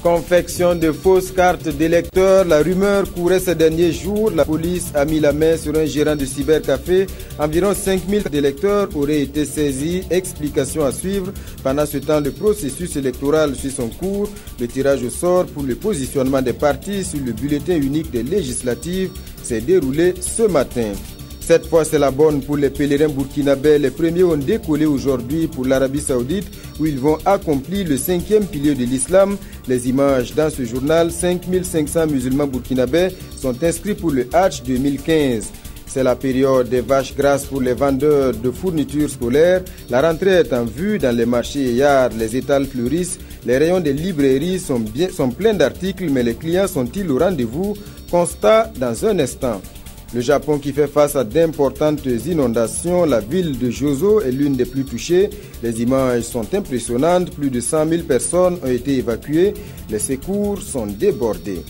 Confection de fausses cartes d'électeurs. La rumeur courait ces derniers jours. La police a mis la main sur un gérant de cybercafé. Environ 5000 électeurs auraient été saisis. Explication à suivre. Pendant ce temps, le processus électoral suit son cours. Le tirage au sort pour le positionnement des partis sur le bulletin unique des législatives s'est déroulé ce matin. Cette fois, c'est la bonne pour les pèlerins burkinabés. Les premiers ont décollé aujourd'hui pour l'Arabie Saoudite où ils vont accomplir le 5e pilier de l'islam. Les images dans ce journal, 5500 musulmans burkinabés sont inscrits pour le Hajj 2015. C'est la période des vaches grasses pour les vendeurs de fournitures scolaires. La rentrée est en vue dans les marchés et yards, les étals fleurissent. Les rayons des librairies sont pleins d'articles, mais les clients sont-ils au rendez-vous? Constat dans un instant. Le Japon qui fait face à d'importantes inondations, la ville de Joso est l'une des plus touchées. Les images sont impressionnantes, plus de 100 000 personnes ont été évacuées. Les secours sont débordés.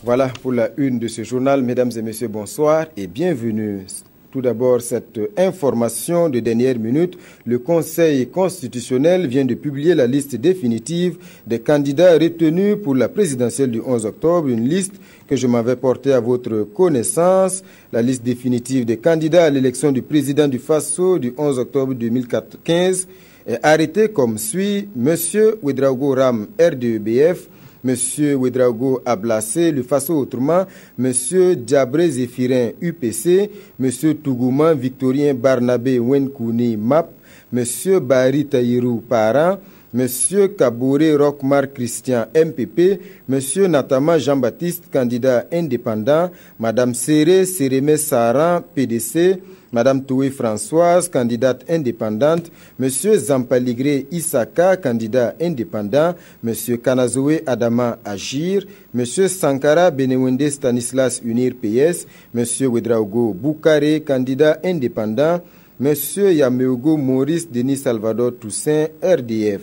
Voilà pour la une de ce journal. Mesdames et messieurs, bonsoir et bienvenue. Tout d'abord, cette information de dernière minute. Le Conseil constitutionnel vient de publier la liste définitive des candidats retenus pour la présidentielle du 11 octobre. Une liste que je m'avais portée à votre connaissance. La liste définitive des candidats à l'élection du président du Faso du 11 octobre 2015 est arrêtée comme suit. Monsieur Ouedraogo Ram, RDEBF. Monsieur Ouedraogo Ablassé, le Faso autrement, Monsieur Diabré Zéphirin, UPC, Monsieur Tougouman Victorien Barnabé Wenkouni, MAP, Monsieur Bari Taïrou, Parent, Monsieur Kabouré Rockmar Christian, MPP, Monsieur Natama Jean-Baptiste, candidat indépendant, Madame Séré Sérémé Saran, PDC, Madame Toué Françoise, candidate indépendante, Monsieur Zampaligré Isaka, candidat indépendant, Monsieur Kanazoé Adama Agir, Monsieur Sankara Benewende Stanislas Unir PS, Monsieur Ouedraogo Boukare, candidat indépendant, Monsieur Yameogo Maurice Denis Salvador Toussaint, RDF.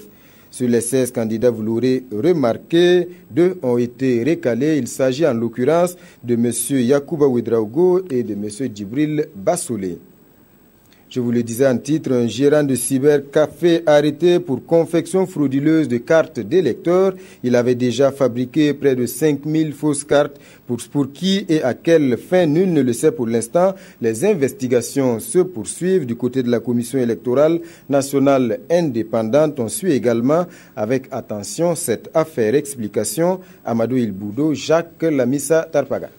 Sur les 16 candidats, vous l'aurez remarqué, 2 ont été recalés. Il s'agit en l'occurrence de M. Yacouba Ouedraogo et de M. Djibril Bassolé. Je vous le disais en titre, un gérant de cybercafé arrêté pour confection frauduleuse de cartes d'électeurs. Il avait déjà fabriqué près de 5000 fausses cartes pour qui et à quelle fin, nul ne le sait pour l'instant. Les investigations se poursuivent du côté de la Commission électorale nationale indépendante. On suit également avec attention cette affaire. Explication, Amadou Ilboudo, Jacques Lamissa Tarpaga.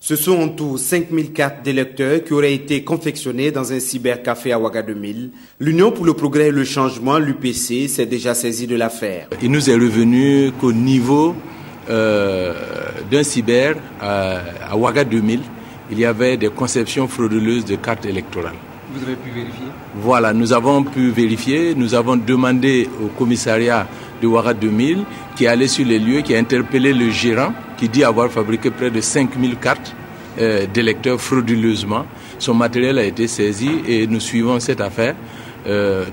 Ce sont en tout 5000 cartes d'électeurs qui auraient été confectionnées dans un cybercafé à Ouaga 2000. L'Union pour le progrès et le changement, l'UPC, s'est déjà saisie de l'affaire. Il nous est revenu qu'au niveau d'un cyber à Ouaga 2000, il y avait des conceptions frauduleuses de cartes électorales. Vous avez pu vérifier? Voilà, nous avons pu vérifier. Nous avons demandé au commissariat de Ouaga 2000 qui est allé sur les lieux, qui a interpellé le gérant qui dit avoir fabriqué près de 5000 cartes d'électeurs frauduleusement. Son matériel a été saisi et nous suivons cette affaire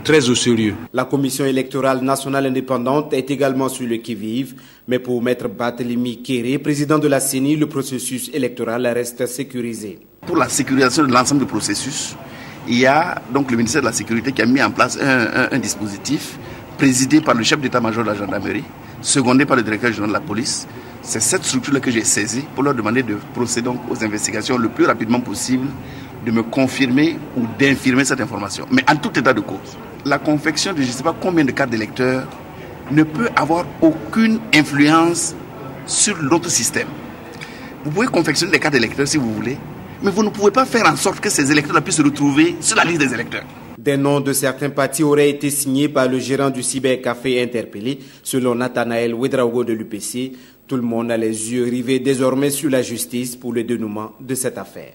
très au sérieux. La Commission électorale nationale indépendante est également sur le qui-vive, mais pour Maître Barthélémy Kéré, président de la CENI, le processus électoral reste sécurisé. Pour la sécurisation de l'ensemble du processus, il y a donc le ministère de la Sécurité qui a mis en place un dispositif présidé par le chef d'état-major de la gendarmerie, secondé par le directeur général de la police. C'est cette structure-là que j'ai saisie pour leur demander de procéder aux investigations le plus rapidement possible, de me confirmer ou d'infirmer cette information. Mais en tout état de cause, la confection de je ne sais pas combien de cartes d'électeurs ne peut avoir aucune influence sur l'autre système. Vous pouvez confectionner des cartes d'électeurs si vous voulez, mais vous ne pouvez pas faire en sorte que ces électeurs puissent se retrouver sur la liste des électeurs. Des noms de certains partis auraient été signés par le gérant du cybercafé interpellé. Selon Nathanaël Ouedraogo de l'UPC, tout le monde a les yeux rivés désormais sur la justice pour le dénouement de cette affaire.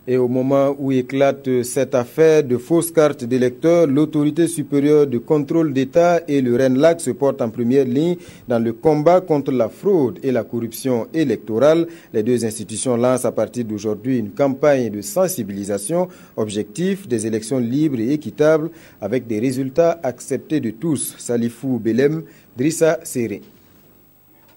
Et au moment où éclate cette affaire de fausses cartes d'électeurs, l'autorité supérieure de contrôle d'État et le RENLAC se portent en première ligne dans le combat contre la fraude et la corruption électorale. Les deux institutions lancent à partir d'aujourd'hui une campagne de sensibilisation, objectif des élections libres et équitables avec des résultats acceptés de tous. Salifou Belem, Drissa Séré.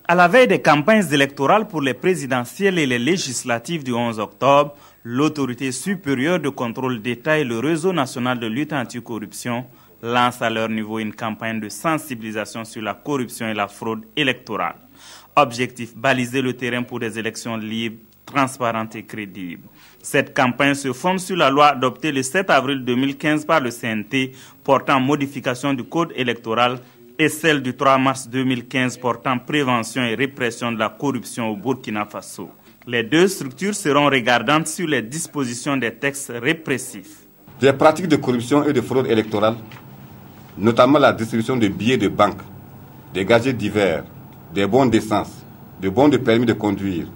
À la veille des campagnes électorales pour les présidentielles et les législatives du 11 octobre, l'autorité supérieure de contrôle d'État et le réseau national de lutte anticorruption lancent à leur niveau une campagne de sensibilisation sur la corruption et la fraude électorale. Objectif, baliser le terrain pour des élections libres, transparentes et crédibles. Cette campagne se fonde sur la loi adoptée le 7 avril 2015 par le CNT portant modification du code électoral et celle du 3 mars 2015 portant prévention et répression de la corruption au Burkina Faso. Les deux structures seront regardantes sur les dispositions des textes répressifs. Les pratiques de corruption et de fraude électorale, notamment la distribution de billets de banque, des gadgets divers, des bons d'essence, des bons de permis de conduire,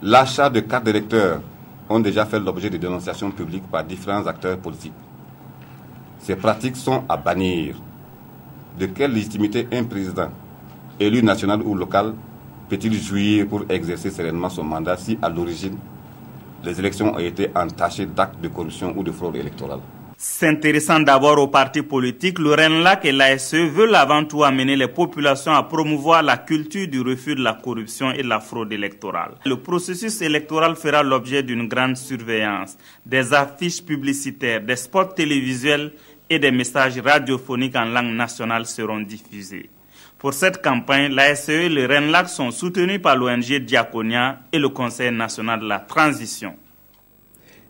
l'achat de cartes d'électeurs ont déjà fait l'objet de dénonciations publiques par différents acteurs politiques. Ces pratiques sont à bannir. De quelle légitimité un président, élu national ou local, peut-il jouir pour exercer sereinement son mandat si, à l'origine, les élections ont été entachées d'actes de corruption ou de fraude électorale? S'intéressant d'abord aux partis politiques, le RENLAC et l'ASE veulent avant tout amener les populations à promouvoir la culture du refus de la corruption et de la fraude électorale. Le processus électoral fera l'objet d'une grande surveillance. Des affiches publicitaires, des spots télévisuels et des messages radiophoniques en langue nationale seront diffusés. Pour cette campagne, l'ASE et le RENLAC sont soutenus par l'ONG Diaconia et le Conseil national de la transition.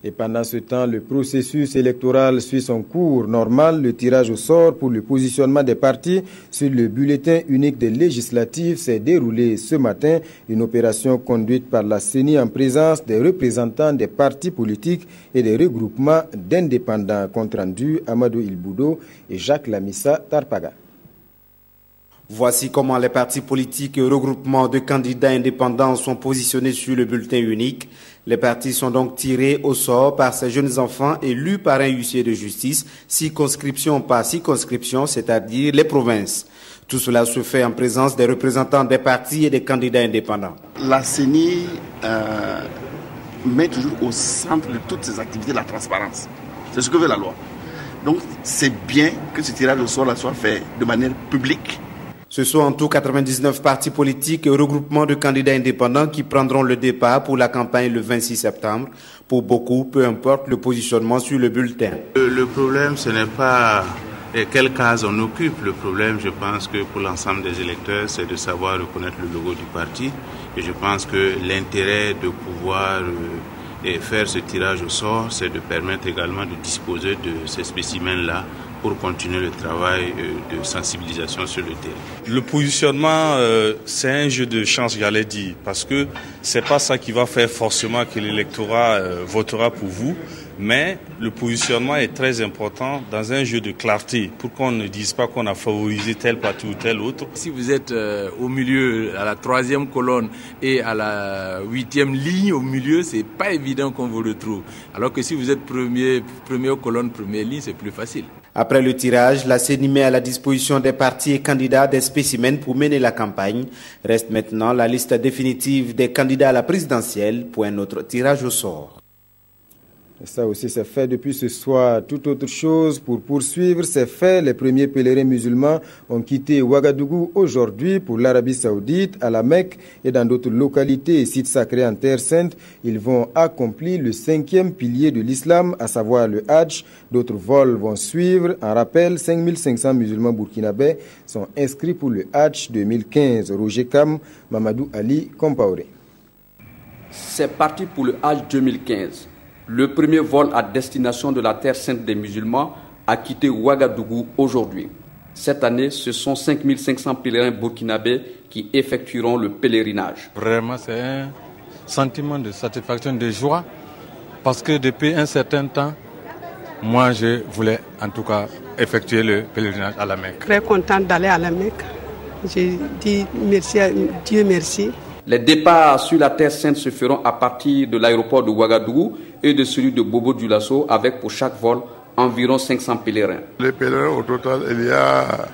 Et pendant ce temps, le processus électoral suit son cours normal. Le tirage au sort pour le positionnement des partis sur le bulletin unique des législatives s'est déroulé ce matin. Une opération conduite par la CENI en présence des représentants des partis politiques et des regroupements d'indépendants. Compte rendu Amadou Ilboudo et Jacques Lamissa Tarpaga. Voici comment les partis politiques et regroupements de candidats indépendants sont positionnés sur le bulletin unique. Les partis sont donc tirés au sort par ces jeunes enfants élus par un huissier de justice, circonscription par circonscription, c'est-à-dire les provinces. Tout cela se fait en présence des représentants des partis et des candidats indépendants. La CENI met toujours au centre de toutes ses activités la transparence. C'est ce que veut la loi. Donc c'est bien que ce tirage au sort soit fait de manière publique. Ce sont en tout 99 partis politiques et regroupements de candidats indépendants qui prendront le départ pour la campagne le 26 septembre. Pour beaucoup, peu importe le positionnement sur le bulletin. Le problème, ce n'est pas quelle case on occupe. Le problème, je pense que pour l'ensemble des électeurs, c'est de savoir reconnaître le logo du parti. Et je pense que l'intérêt de pouvoir faire ce tirage au sort, c'est de permettre également de disposer de ces spécimens-là pour continuer le travail de sensibilisation sur le terrain. Le positionnement, c'est un jeu de chance, j'allais dire, parce que c'est pas ça qui va faire forcément que l'électorat votera pour vous, mais le positionnement est très important dans un jeu de clarté, pour qu'on ne dise pas qu'on a favorisé tel parti ou tel autre. Si vous êtes au milieu, à la 3e colonne et à la 8e ligne au milieu, c'est pas évident qu'on vous retrouve. Alors que si vous êtes première colonne, première ligne, c'est plus facile. Après le tirage, la CENI met à la disposition des partis et candidats des spécimens pour mener la campagne. Reste maintenant la liste définitive des candidats à la présidentielle pour un autre tirage au sort. Et ça aussi, c'est fait depuis ce soir. Toute autre chose pour poursuivre, c'est fait. Les premiers pèlerins musulmans ont quitté Ouagadougou aujourd'hui pour l'Arabie Saoudite, à la Mecque et dans d'autres localités et sites sacrés en Terre Sainte. Ils vont accomplir le 5e pilier de l'islam, à savoir le Hajj. D'autres vols vont suivre. En rappel, 5500 musulmans burkinabés sont inscrits pour le Hajj 2015. Roger Kam, Mamadou Ali, Compaoré. C'est parti pour le Hajj 2015. Le premier vol à destination de la Terre Sainte des musulmans a quitté Ouagadougou aujourd'hui. Cette année, ce sont 5500 pèlerins burkinabés qui effectueront le pèlerinage. Vraiment, c'est un sentiment de satisfaction, de joie, parce que depuis un certain temps, moi, je voulais en tout cas effectuer le pèlerinage à la Mecque. Très contente d'aller à la Mecque. J'ai dit merci à Dieu merci. Les départs sur la Terre Sainte se feront à partir de l'aéroport de Ouagadougou et de celui de Bobo-Dioulasso avec pour chaque vol environ 500 pèlerins. Les pèlerins au total, il y a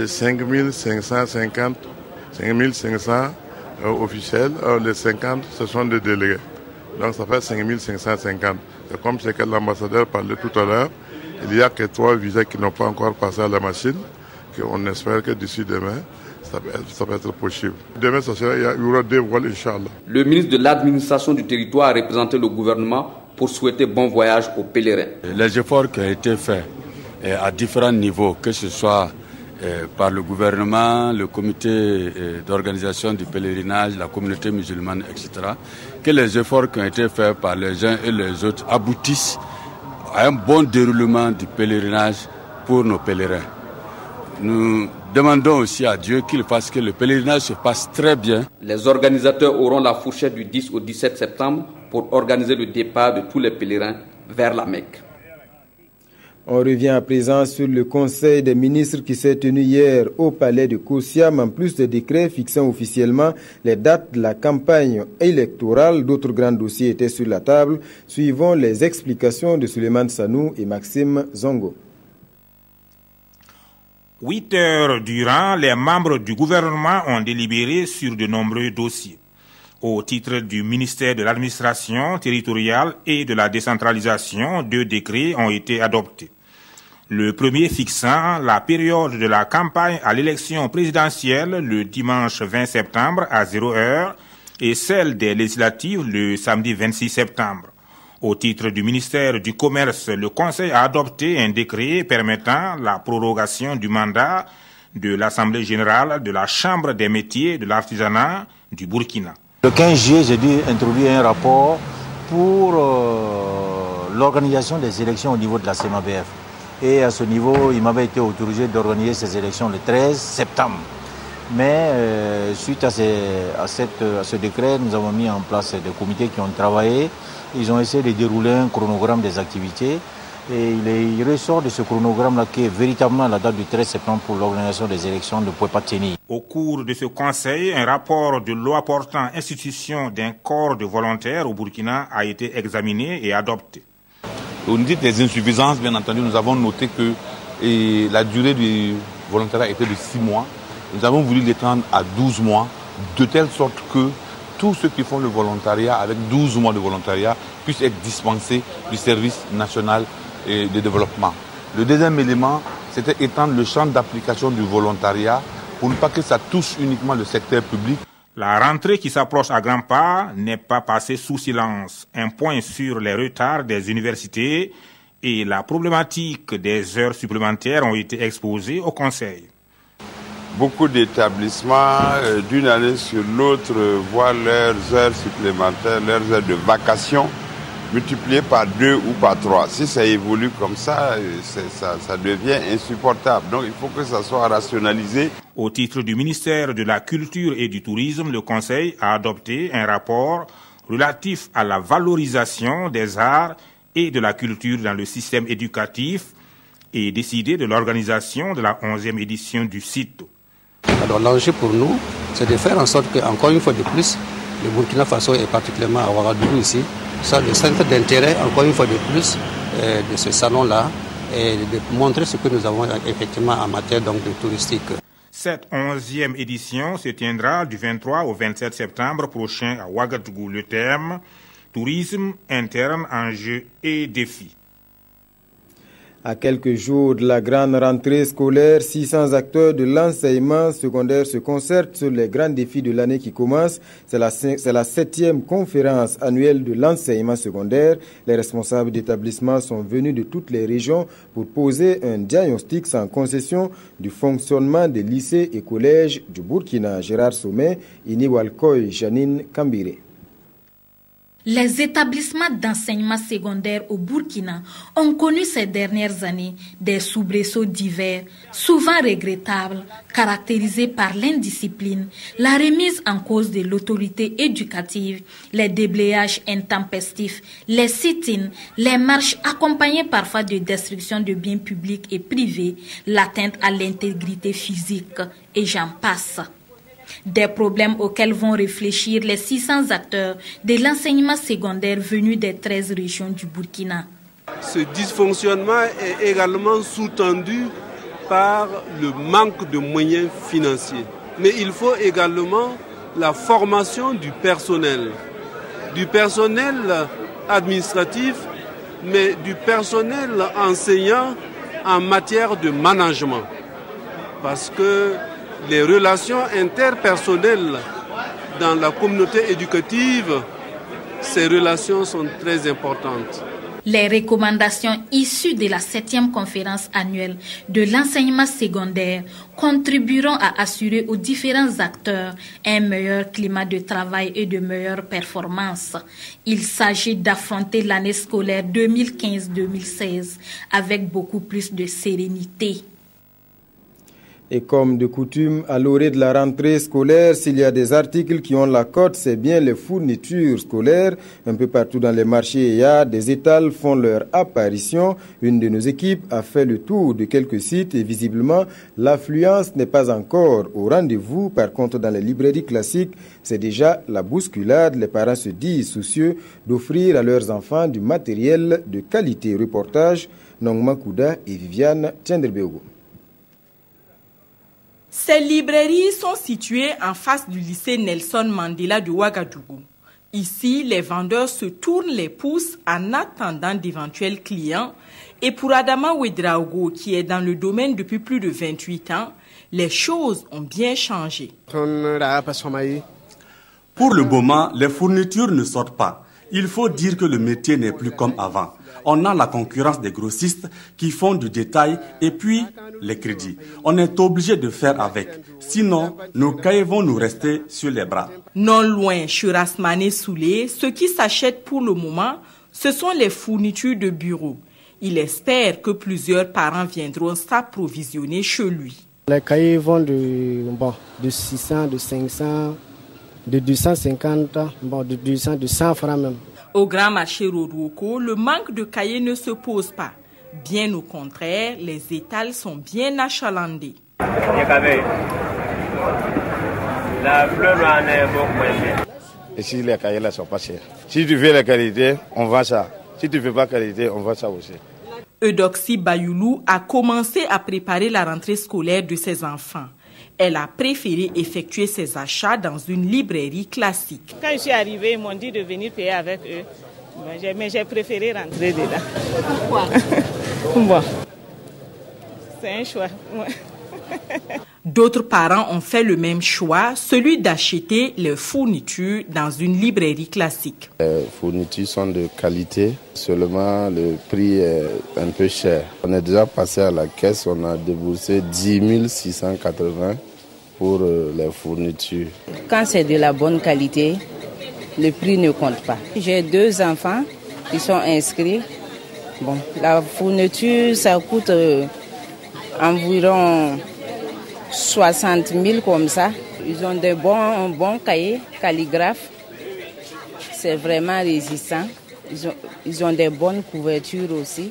5550 officiels. Les 50, ce sont des délégués. Donc ça fait 5550. Et comme c'est que l'ambassadeur parlait tout à l'heure, il n'y a que 3 visas qui n'ont pas encore passé à la machine, qu'on espère que d'ici demain, ça va être possible. Demain, il y aura 2 vols, Inch'Allah. Le ministre de l'administration du territoire a représenté le gouvernement pour souhaiter bon voyage aux pèlerins. Les efforts qui ont été faits à différents niveaux, que ce soit par le gouvernement, le comité d'organisation du pèlerinage, la communauté musulmane, etc., que les efforts qui ont été faits par les uns et les autres aboutissent à un bon déroulement du pèlerinage pour nos pèlerins. Nous demandons aussi à Dieu qu'il fasse que le pèlerinage se passe très bien. Les organisateurs auront la fourchette du 10 au 17 septembre pour organiser le départ de tous les pèlerins vers la Mecque. On revient à présent sur le Conseil des ministres qui s'est tenu hier au palais de Koussiam. En plus des décrets fixant officiellement les dates de la campagne électorale, d'autres grands dossiers étaient sur la table. Suivons les explications de Suleiman Sanou et Maxime Zongo. 8 heures durant, les membres du gouvernement ont délibéré sur de nombreux dossiers. Au titre du ministère de l'administration territoriale et de la décentralisation, 2 décrets ont été adoptés. Le premier fixant la période de la campagne à l'élection présidentielle le dimanche 20 septembre à 0 heure et celle des législatives le samedi 26 septembre. Au titre du ministère du Commerce, le Conseil a adopté un décret permettant la prorogation du mandat de l'Assemblée générale de la Chambre des métiers de l'artisanat du Burkina. Le 15 juillet, j'ai dû introduire un rapport pour l'organisation des élections au niveau de la CEMABF. Et à ce niveau, il m'avait été autorisé d'organiser ces élections le 13 septembre. Mais suite à ce décret, nous avons mis en place des comités qui ont travaillé. Ils ont essayé de dérouler un chronogramme des activités. Et il ressort de ce chronogramme-là que véritablement la date du 13 septembre pour l'organisation des élections ne pouvait pas tenir. Au cours de ce conseil, un rapport de loi portant institution d'un corps de volontaires au Burkina a été examiné et adopté. Au niveau des insuffisances, bien entendu, nous avons noté que la durée du volontariat était de 6 mois. Nous avons voulu l'étendre à 12 mois, de telle sorte que tous ceux qui font le volontariat avec 12 mois de volontariat puissent être dispensés du service national de développement. Le deuxième élément, c'était étendre le champ d'application du volontariat pour ne pas que ça touche uniquement le secteur public. La rentrée qui s'approche à grands pas n'est pas passée sous silence. Un point sur les retards des universités et la problématique des heures supplémentaires ont été exposés au Conseil. Beaucoup d'établissements, d'une année sur l'autre, voient leurs heures supplémentaires, leurs heures de vacation multipliées par 2 ou par 3. Si ça évolue comme ça, ça devient insupportable. Donc il faut que ça soit rationalisé. Au titre du ministère de la Culture et du Tourisme, le Conseil a adopté un rapport relatif à la valorisation des arts et de la culture dans le système éducatif et décidé de l'organisation de la 11e édition du site. Alors l'enjeu pour nous, c'est de faire en sorte qu'encore une fois de plus, le Burkina Faso et particulièrement à Ouagadougou ici, soit le centre d'intérêt, encore une fois de plus, de ce salon-là, et de montrer ce que nous avons effectivement en matière donc, de touristique. Cette 11e édition se tiendra du 23 au 27 septembre prochain à Ouagadougou. Le thème, tourisme interne, enjeux et défis. À quelques jours de la grande rentrée scolaire, 600 acteurs de l'enseignement secondaire se concertent sur les grands défis de l'année qui commence. C'est la 7e conférence annuelle de l'enseignement secondaire. Les responsables d'établissements sont venus de toutes les régions pour poser un diagnostic sans concession du fonctionnement des lycées et collèges du Burkina. Gérard Sommet, Ini Walkoy, Janine Kambire. Les établissements d'enseignement secondaire au Burkina ont connu ces dernières années des soubresauts divers, souvent regrettables, caractérisés par l'indiscipline, la remise en cause de l'autorité éducative, les déblayages intempestifs, les sit-ins, les marches accompagnées parfois de destruction de biens publics et privés, l'atteinte à l'intégrité physique, et j'en passe. Des problèmes auxquels vont réfléchir les 600 acteurs de l'enseignement secondaire venus des 13 régions du Burkina. Ce dysfonctionnement est également sous-tendu par le manque de moyens financiers. Mais il faut également la formation du personnel administratif, mais du personnel enseignant en matière de management. Parce que les relations interpersonnelles dans la communauté éducative, ces relations sont très importantes. Les recommandations issues de la 7e conférence annuelle de l'enseignement secondaire contribueront à assurer aux différents acteurs un meilleur climat de travail et de meilleures performances. Il s'agit d'affronter l'année scolaire 2015-2016 avec beaucoup plus de sérénité. Et comme de coutume, à l'orée de la rentrée scolaire, s'il y a des articles qui ont la cote, c'est bien les fournitures scolaires. Un peu partout dans les marchés et yards, des étals font leur apparition. Une de nos équipes a fait le tour de quelques sites et visiblement, l'affluence n'est pas encore au rendez-vous. Par contre, dans les librairies classiques, c'est déjà la bousculade. Les parents se disent soucieux d'offrir à leurs enfants du matériel de qualité. Reportage, Nongma Kouda et Viviane Tchenderbeogo. Ces librairies sont situées en face du lycée Nelson Mandela de Ouagadougou. Ici, les vendeurs se tournent les pouces en attendant d'éventuels clients. Et pour Adama Ouedraogo, qui est dans le domaine depuis plus de 28 ans, les choses ont bien changé. Pour le moment, les fournitures ne sortent pas. Il faut dire que le métier n'est plus comme avant. On a la concurrence des grossistes qui font du détail et puis les crédits. On est obligé de faire avec. Sinon, nos cahiers vont nous rester sur les bras. Non loin, chez Rasmané Soulé, ce qui s'achète pour le moment, ce sont les fournitures de bureau. Il espère que plusieurs parents viendront s'approvisionner chez lui. Les cahiers vont de 600, de 500, de 250, de 200, de 100 francs même. Au grand marché Rodwoko, le manque de cahiers ne se pose pas. Bien au contraire, les étals sont bien achalandés. Ici, les cahiers là sont pas chers. Si tu veux la qualité, on vend ça. Si tu ne veux pas qualité, on vend ça aussi. Eudoxie Bayoulou a commencé à préparer la rentrée scolaire de ses enfants. Elle a préféré effectuer ses achats dans une librairie classique. Quand je suis arrivée, ils m'ont dit de venir payer avec eux. Mais j'ai préféré rentrer dedans. Pourquoi? Bon. C'est un choix. D'autres parents ont fait le même choix, celui d'acheter les fournitures dans une librairie classique. Les fournitures sont de qualité, seulement le prix est un peu cher. On est déjà passé à la caisse, on a déboursé 10 680 pour les fournitures. Quand c'est de la bonne qualité, le prix ne compte pas. J'ai 2 enfants qui sont inscrits. Bon, la fourniture, ça coûte environ 60 000 comme ça. Ils ont de bons cahiers calligraphes. C'est vraiment résistant. Ils ont des bonnes couvertures aussi.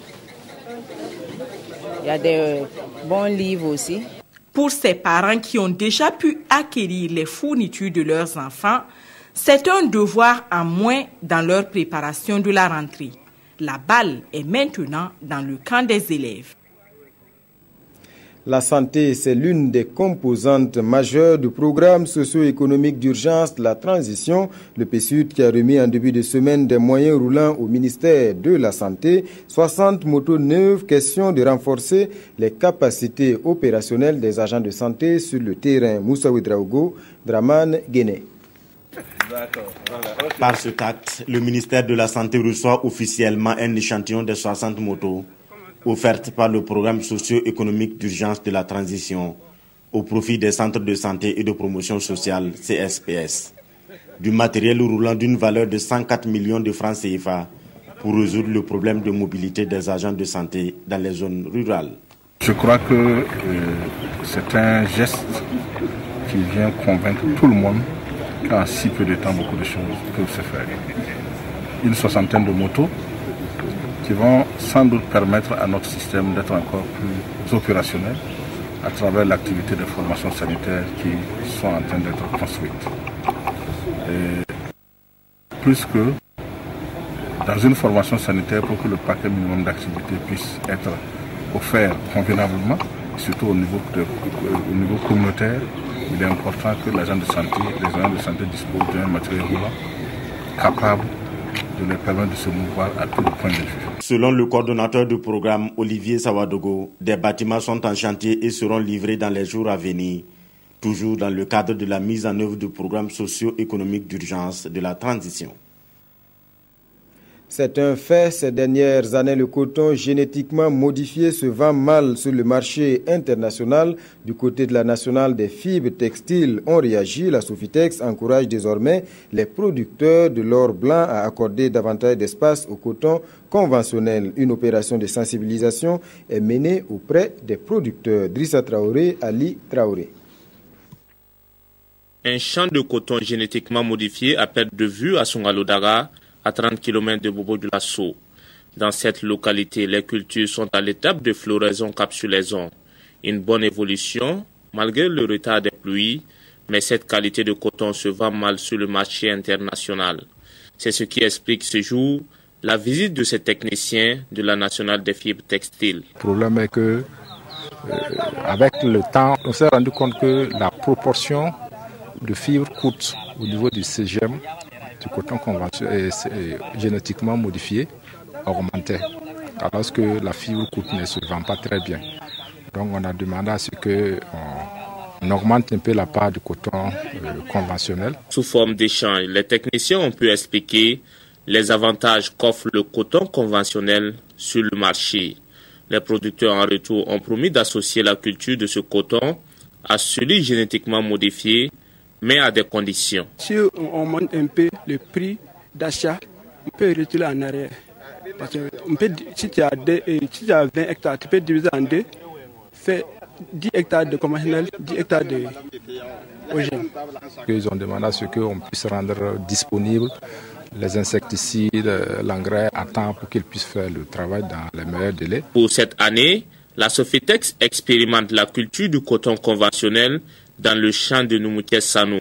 Il y a des bons livres aussi. Pour ces parents qui ont déjà pu acquérir les fournitures de leurs enfants, c'est un devoir en moins dans leur préparation de la rentrée. La balle est maintenant dans le camp des élèves. La santé, c'est l'une des composantes majeures du programme socio-économique d'urgence de la transition. Le PSUD qui a remis en début de semaine des moyens roulants au ministère de la Santé. 60 motos neuves, question de renforcer les capacités opérationnelles des agents de santé sur le terrain. Moussa Ouedraogo, Draman Guéné. Par cet acte, le ministère de la Santé reçoit officiellement un échantillon de 60 motos offertes par le programme socio-économique d'urgence de la transition au profit des centres de santé et de promotion sociale CSPS. Du matériel roulant d'une valeur de 104 millions de francs CFA pour résoudre le problème de mobilité des agents de santé dans les zones rurales. Je crois que c'est un geste qui vient convaincre tout le monde qu'en si peu de temps, beaucoup de choses peuvent se faire. Une 60aine de motos qui vont sans doute permettre à notre système d'être encore plus opérationnel à travers l'activité de formation sanitaire qui sont en train d'être construites. Et plus que dans une formation sanitaire, pour que le paquet minimum d'activité puisse être offert convenablement, surtout au niveau communautaire, il est important que les agents de santé disposent d'un matériel roulant capable de leur permettre de se mouvoir à tous les points de vue. Selon le coordonnateur du programme, Olivier Sawadogo, des bâtiments sont en chantier et seront livrés dans les jours à venir, toujours dans le cadre de la mise en œuvre du programme socio-économique d'urgence de la transition. C'est un fait. Ces dernières années, le coton génétiquement modifié se vend mal sur le marché international. Du côté de la nationale des fibres textiles ont réagi. La Sofitex encourage désormais les producteurs de l'or blanc à accorder davantage d'espace au coton conventionnel. Une opération de sensibilisation est menée auprès des producteurs. Drissa Traoré, Ali Traoré. Un champ de coton génétiquement modifié à perte de vue à Songalodara, à 30 km de Bobo du Lasso. Dans cette localité, les cultures sont à l'étape de floraison-capsulaison. Une bonne évolution, malgré le retard des pluies, mais cette qualité de coton se vend mal sur le marché international. C'est ce qui explique ce jour la visite de ces techniciens de la nationale des fibres textiles. Le problème est que, avec le temps, on s'est rendu compte que la proportion de fibres coûte au niveau du CGM, du coton conventionnel génétiquement modifié, augmentait, alors que la fibre courte ne se vend pas très bien. Donc on a demandé à ce qu'on augmente un peu la part du coton conventionnel. Sous forme d'échange, les techniciens ont pu expliquer les avantages qu'offre le coton conventionnel sur le marché. Les producteurs en retour ont promis d'associer la culture de ce coton à celui génétiquement modifié, mais à des conditions. Si on monte un peu le prix d'achat, on peut retirer en arrière. Parce que si tu as 20 hectares, tu peux diviser en deux, faire 10 hectares de conventionnel, 10 hectares de OGM. Ils ont demandé à ce qu'on puisse rendre disponible les insecticides, l'engrais à temps pour qu'ils puissent faire le travail dans les meilleurs délais. Pour cette année, la Sofitex expérimente la culture du coton conventionnel dans le champ de Noumouké Sanou,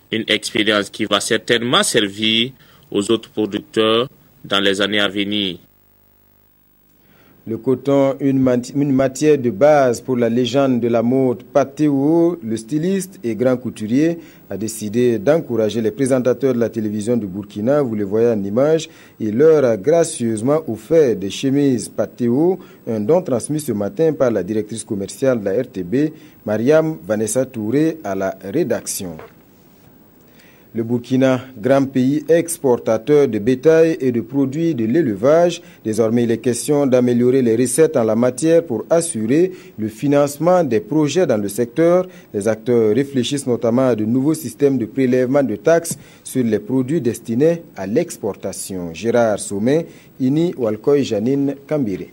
une expérience qui va certainement servir aux autres producteurs dans les années à venir. Le coton, une matière de base pour la légende de la mode Patéo, le styliste et grand couturier, a décidé d'encourager les présentateurs de la télévision du Burkina, vous les voyez en image, et leur a gracieusement offert des chemises Patéo, un don transmis ce matin par la directrice commerciale de la RTB, Mariam Vanessa Touré, à la rédaction. Le Burkina, grand pays exportateur de bétail et de produits de l'élevage, désormais il est question d'améliorer les recettes en la matière pour assurer le financement des projets dans le secteur. Les acteurs réfléchissent notamment à de nouveaux systèmes de prélèvement de taxes sur les produits destinés à l'exportation. Gérard Sommet, Ini Walkoy Janine Kambire.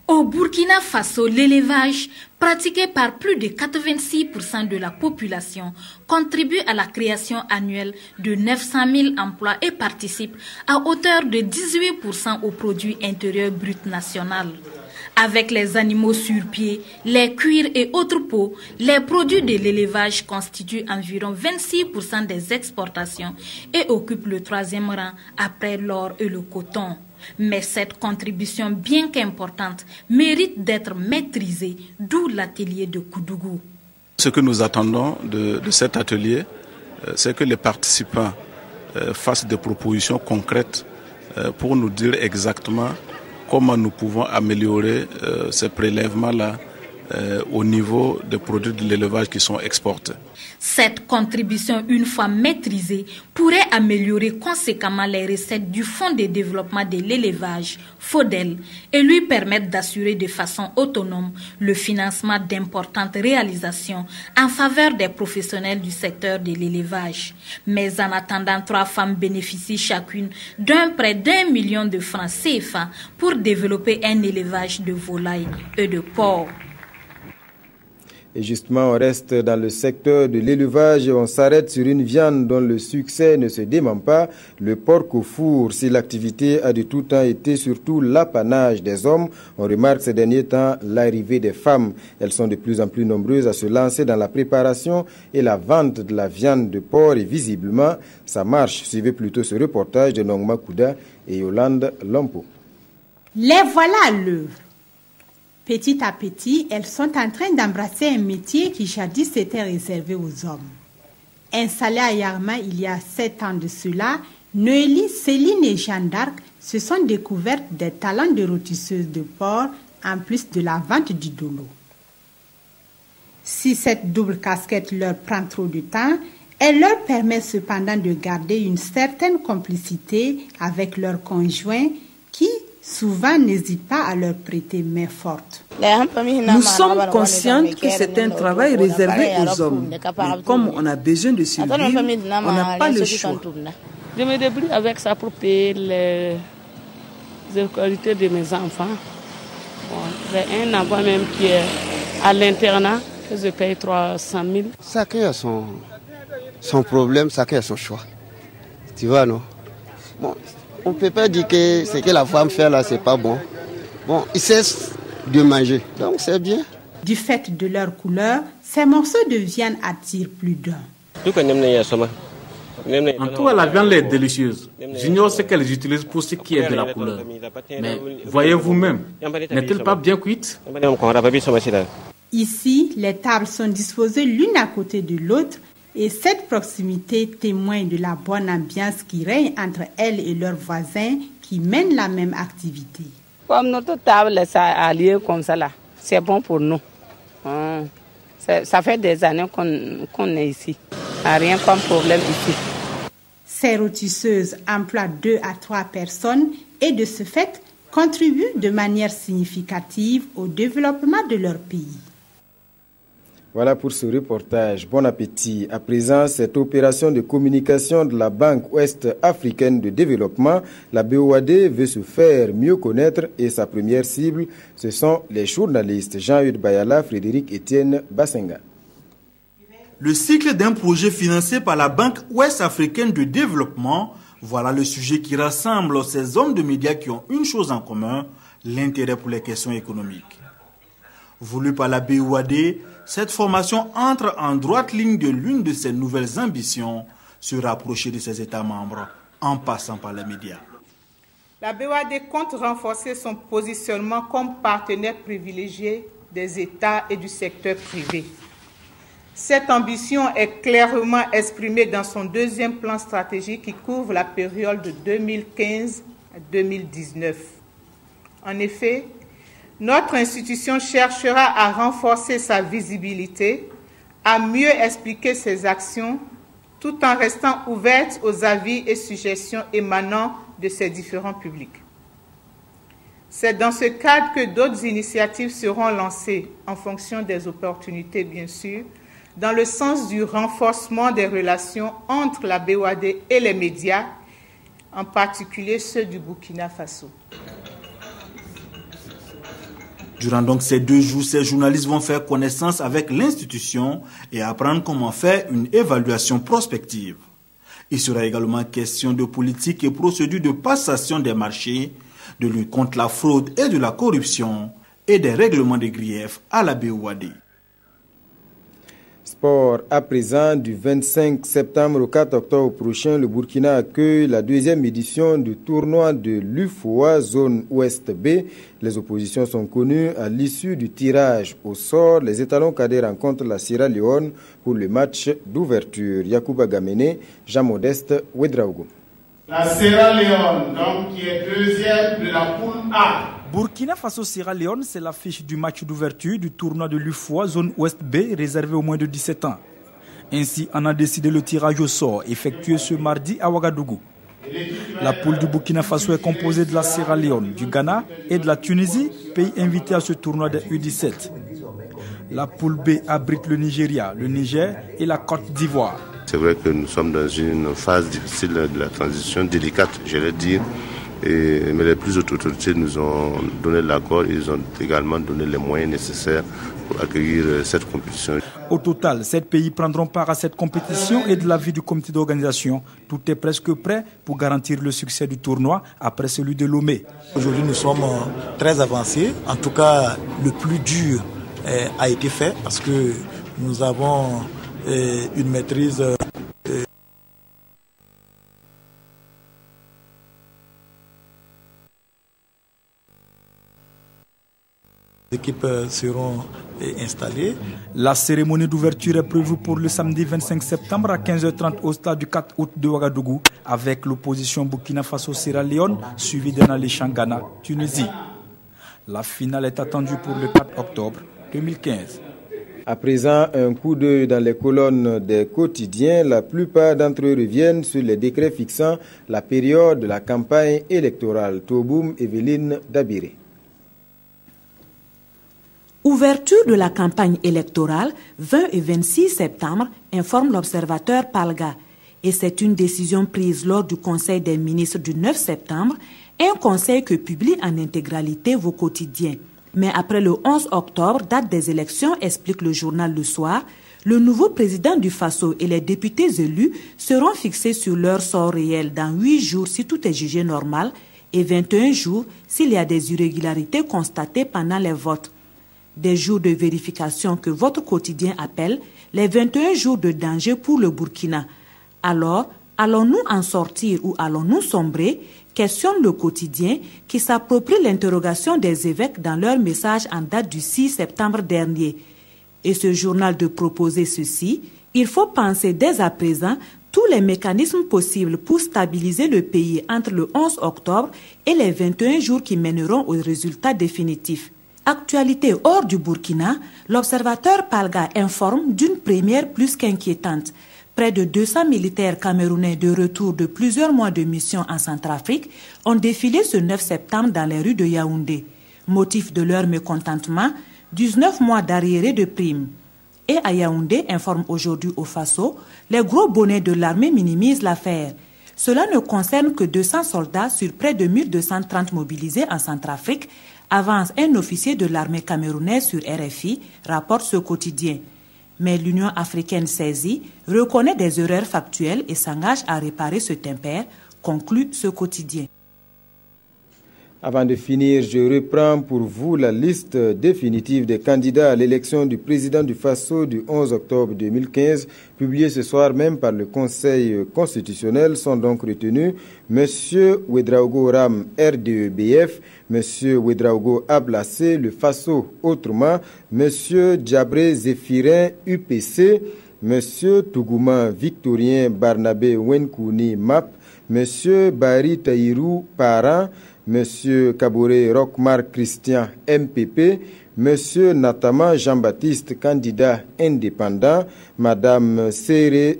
Au Burkina Faso, l'élevage, pratiqué par plus de 86% de la population, contribue à la création annuelle de 900 000 emplois et participe à hauteur de 18% au produit intérieur brut national. Avec les animaux sur pied, les cuirs et autres peaux, les produits de l'élevage constituent environ 26% des exportations et occupent le 3e rang après l'or et le coton. Mais cette contribution, bien qu'importante, mérite d'être maîtrisée, d'où l'atelier de Koudougou. Ce que nous attendons de cet atelier, c'est que les participants fassent des propositions concrètes pour nous dire exactement comment nous pouvons améliorer ces prélèvements-là au niveau des produits de l'élevage qui sont exportés. Cette contribution, une fois maîtrisée, pourrait améliorer conséquemment les recettes du Fonds de développement de l'élevage, FODEL, et lui permettre d'assurer de façon autonome le financement d'importantes réalisations en faveur des professionnels du secteur de l'élevage. Mais en attendant, 3 femmes bénéficient chacune d'un prêt d'1 million de francs CFA pour développer un élevage de volailles et de porcs. Et justement, on reste dans le secteur de l'élevage et on s'arrête sur une viande dont le succès ne se dément pas, le porc au four. Si l'activité a de tout temps été surtout l'apanage des hommes, on remarque ces derniers temps l'arrivée des femmes. Elles sont de plus en plus nombreuses à se lancer dans la préparation et la vente de la viande de porc et visiblement, ça marche. Suivez plutôt ce reportage de Nongma Kouda et Yolande Lompo. Les voilà à l'œuvre. Petit à petit, elles sont en train d'embrasser un métier qui jadis était réservé aux hommes. Installées à Yarma il y a 7 ans de cela, Noélie, Céline et Jeanne d'Arc se sont découvertes des talents de rôtisseuses de porc en plus de la vente du dolo. Si cette double casquette leur prend trop de temps, Elle leur permet cependant de garder une certaine complicité avec leurs conjoints qui souvent n'hésitent pas à leur prêter main forte. Nous sommes conscientes que c'est un travail réservé aux hommes. Mais comme on a besoin de survivre, on n'a pas le choix. Je me débrouille avec ça pour payer les scolarités de mes enfants. Bon, j'ai un enfant même qui est à l'internat, que je paye 300 000. Chacun a son problème, chacun a son choix. Tu vois, non? Bon, on ne peut pas dire que ce que la femme fait là, c'est pas bon. Bon, ils cessent de manger, donc c'est bien. Du fait de leur couleur, ces morceaux de viande attirent plus d'un. En tout cas, la viande est délicieuse. J'ignore ce qu'elles utilisent pour ce qui est de la couleur. Mais voyez vous-même, n'est-elle pas bien cuite? Ici, les tables sont disposées l'une à côté de l'autre et cette proximité témoigne de la bonne ambiance qui règne entre elles et leurs voisins qui mènent la même activité. Comme notre table est alliée comme ça là, c'est bon pour nous. Ça fait des années qu'on est ici. Rien comme problème ici. Ces rôtisseuses emploient 2 à 3 personnes et de ce fait contribuent de manière significative au développement de leur pays. Voilà pour ce reportage. Bon appétit. À présent, cette opération de communication de la Banque ouest-africaine de développement, la BOAD, veut se faire mieux connaître et sa première cible, ce sont les journalistes Jean-Eudes Bayala, Frédéric Etienne Bassenga. Le cycle d'un projet financé par la Banque ouest-africaine de développement, voilà le sujet qui rassemble ces hommes de médias qui ont une chose en commun, l'intérêt pour les questions économiques. Voulu par la BOAD, cette formation entre en droite ligne de l'une de ses nouvelles ambitions, se rapprocher de ses États membres en passant par les médias. La BOAD compte renforcer son positionnement comme partenaire privilégié des États et du secteur privé. Cette ambition est clairement exprimée dans son deuxième plan stratégique qui couvre la période de 2015 à 2019. En effet, notre institution cherchera à renforcer sa visibilité, à mieux expliquer ses actions, tout en restant ouverte aux avis et suggestions émanant de ses différents publics. C'est dans ce cadre que d'autres initiatives seront lancées en fonction des opportunités, bien sûr, dans le sens du renforcement des relations entre la BOAD et les médias, en particulier ceux du Burkina Faso. Durant donc ces 2 jours, ces journalistes vont faire connaissance avec l'institution et apprendre comment faire une évaluation prospective. Il sera également question de politique et procédures de passation des marchés, de lutte contre la fraude et de la corruption et des règlements de griefs à la BOAD. Sport à présent, du 25 septembre au 4 octobre prochain, le Burkina accueille la 2e édition du tournoi de l'UFOA Zone Ouest B. Les oppositions sont connues à l'issue du tirage au sort. Les étalons cadets rencontrent la Sierra Leone pour le match d'ouverture. Yacouba Gamene, Jean-Modeste Ouedraogo. La Sierra Leone, donc, qui est 2e de la poule A. Burkina Faso-Sierra Leone, c'est l'affiche du match d'ouverture du tournoi de l'UFOA Zone Ouest B réservé aux moins de 17 ans. Ainsi, on a décidé le tirage au sort effectué ce mardi à Ouagadougou. La poule du Burkina Faso est composée de la Sierra Leone, du Ghana et de la Tunisie, pays invité à ce tournoi des U17. La poule B abrite le Nigeria, le Niger et la Côte d'Ivoire. C'est vrai que nous sommes dans une phase difficile de la transition, délicate, je vais dire. Mais les plus hautes autorités nous ont donné l'accord, ils ont également donné les moyens nécessaires pour accueillir cette compétition. Au total, 7 pays prendront part à cette compétition et de l'avis du comité d'organisation, tout est presque prêt pour garantir le succès du tournoi après celui de Lomé. Aujourd'hui, nous sommes très avancés. En tout cas, le plus dur a été fait parce que nous avons une maîtrise. Les équipes seront installées. La cérémonie d'ouverture est prévue pour le samedi 25 septembre à 15h30 au stade du 4 août de Ouagadougou avec l'opposition Burkina Faso-Sierra Leone suivie d'un alléchant Ghana-Tunisie. La finale est attendue pour le 4 octobre 2015. À présent, un coup d'œil dans les colonnes des quotidiens. La plupart d'entre eux reviennent sur les décrets fixant la période de la campagne électorale. Toboum, Evelyne Dabiré. Ouverture de la campagne électorale 20 et 26 septembre, informe l'observateur Palga. Et c'est une décision prise lors du Conseil des ministres du 9 septembre, un conseil que publie en intégralité vos quotidiens. Mais après le 11 octobre, date des élections, explique le journal Le Soir, le nouveau président du Faso et les députés élus seront fixés sur leur sort réel dans 8 jours si tout est jugé normal et 21 jours s'il y a des irrégularités constatées pendant les votes. Des jours de vérification que votre quotidien appelle les 21 jours de danger pour le Burkina. Alors, allons-nous en sortir ou allons-nous sombrer? Questionne le quotidien qui s'approprie l'interrogation des évêques dans leur message en date du 6 septembre dernier. Et ce journal de proposer ceci, il faut penser dès à présent tous les mécanismes possibles pour stabiliser le pays entre le 11 octobre et les 21 jours qui mèneront au résultat définitif. Actualité hors du Burkina, l'observateur Palga informe d'une première plus qu'inquiétante. Près de 200 militaires camerounais de retour de plusieurs mois de mission en Centrafrique ont défilé ce 9 septembre dans les rues de Yaoundé. Motif de leur mécontentement, 19 mois d'arriérés de primes. Et à Yaoundé, informe aujourd'hui au Faso, les gros bonnets de l'armée minimisent l'affaire. Cela ne concerne que 200 soldats sur près de 1230 mobilisés en Centrafrique, avance un officier de l'armée camerounaise sur RFI, rapporte ce quotidien. Mais l'Union africaine saisie reconnaît des erreurs factuelles et s'engage à réparer ce impair, conclut ce quotidien. Avant de finir, je reprends pour vous la liste définitive des candidats à l'élection du président du Faso du 11 octobre 2015, publiée ce soir même par le Conseil constitutionnel. Sont donc retenus M. Ouedraogo Ram, RDE-BF, M. Ouedraogo Ablacé, le Faso autrement, M. Djabré Zéphirin, UPC, M. Tougouma Victorien Barnabé Wenkouni, MAP, M. Bari Taïrou Parent, M. Kaboré Rockmar Christian, MPP, M. Natama Jean-Baptiste, candidat indépendant, Madame Séré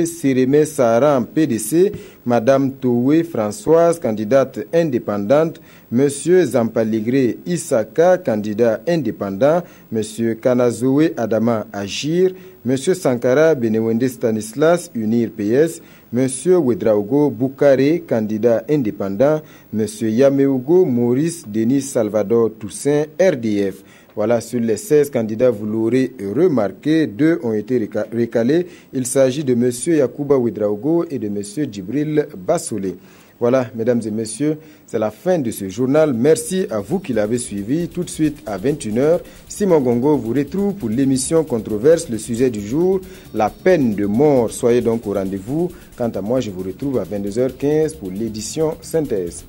Sérémé Saran, PDC, Madame Toué Françoise, candidate indépendante, M. Zampaligré Isaka, candidat indépendant, M. Kanazoé Adama Agir, M. Sankara Benewende Stanislas, Unir PS, M. Ouedraogo Boukare, candidat indépendant, M. Yameugo Maurice Denis Salvador Toussaint, RDF. Voilà, sur les 16 candidats, vous l'aurez remarqué, 2 ont été recalés. Il s'agit de M. Yacouba Ouedraogo et de M. Djibril Bassolé. Voilà, mesdames et messieurs, c'est la fin de ce journal. Merci à vous qui l'avez suivi. Tout de suite à 21h, Simon Gongo vous retrouve pour l'émission Controverse, le sujet du jour, la peine de mort. Soyez donc au rendez-vous. Quant à moi, je vous retrouve à 22h15 pour l'édition Synthèse.